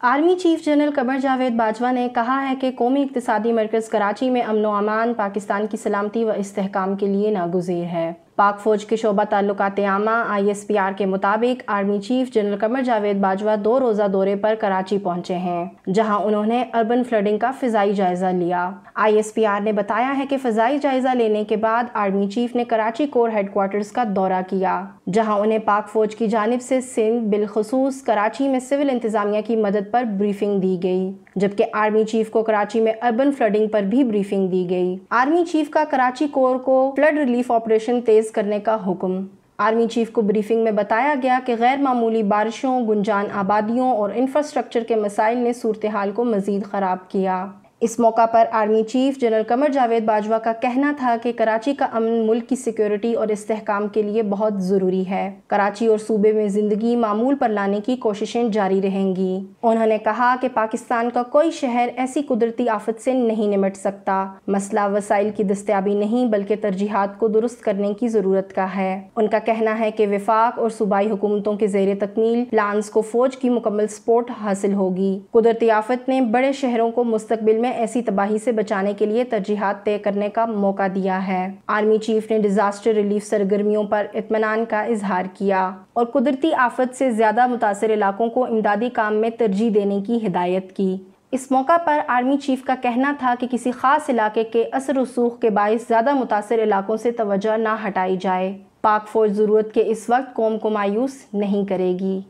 Army chief general Qamar Javed Bajwa ने कहा है कि कौमी इक़्तिसादी मरकज़ कराची में अमन व अमान पाकिस्तान की सलामती व इस्तेहकाम के लिए नागुज़ीर है। पाक फ़ौज के शोबा ताल्लुकात आमा ISPR के मुताबिक army chief general Qamar Javed Bajwa 2 रोज़ा दौरे पर कराची पहुंचे हैं, जहां उन्होंने अर्बन फ्लडिंग का फ़िज़ाई जायज़ा लिया। ISPR ने बताया है कि फ़िज़ाई जायज़ा लेने के बाद आर्मी चीफ ने कराची कोर हेडक्वार्टर्स का दौरा किया, जहां उन्हें पाक फ़ौज की जानिब से सिंध बिलखुसूस कराची में सिविल इंतज़ामिया की मदद पर ब्रीफिंग दी गई, जबकि आर्मी चीफ को कराची में अर्बन फ्लडिंग पर भी ब्रीफिंग दी गई। आर्मी चीफ का कराची कोर को फ्लड रिलीफ ऑपरेशन तेज करने का हुक्म। आर्मी चीफ को ब्रीफिंग में बताया गया कि गैर मामूली बारिशों, गुंजान आबादियों और इंफ्रास्ट्रक्चर के मसाइल ने सूरत हाल को मज़ीद ख़राब किया। इस मौका पर army chief general Qamar Javed Bajwa का कहना था कि कराची का अमन मुल्क की सिक्योरिटी और इस्तेहकाम के लिए बहुत ज़रूरी है। कराची और सूबे में ज़िंदगी मामूल पर लाने की कोशिशें जारी रहेंगी। उन्होंने कहा कि पाकिस्तान का कोई शहर ऐसी कुदरती आफत से नहीं निमट सकता। मसला वसाइल की दस्तयाबी नहीं बल्कि तरजीहात को दुरुस्त करने की ज़रूरत का है। उनका कहना है कि वफाक और सूबाई हुकूमतों के ज़ेर तकमील प्लान्स को फ़ौज की मुकम्मल सपोर्ट हासिल होगी। कुदरती आफत ने बड़े शहरों को मुस्तकबिल में ऐसी तबाही से बचाने के लिए तरजीहात तय करने का मौका दिया है। आर्मी चीफ ने डिजास्टर रिलीफ सरगर्मियों पर इत्मीनान का इजहार किया और कुदरती आफत से ज्यादा मुतासर इलाकों को इमदादी काम में तरजीह देने की हिदायत की। इस मौका पर आर्मी चीफ का कहना था कि किसी खास इलाके के असर रसूख के बाइस ज्यादा मुतासर इलाकों से तवज्जो न हटाई जाए। पाक फौज जरूरत के इस वक्त कौम को मायूस नहीं करेगी।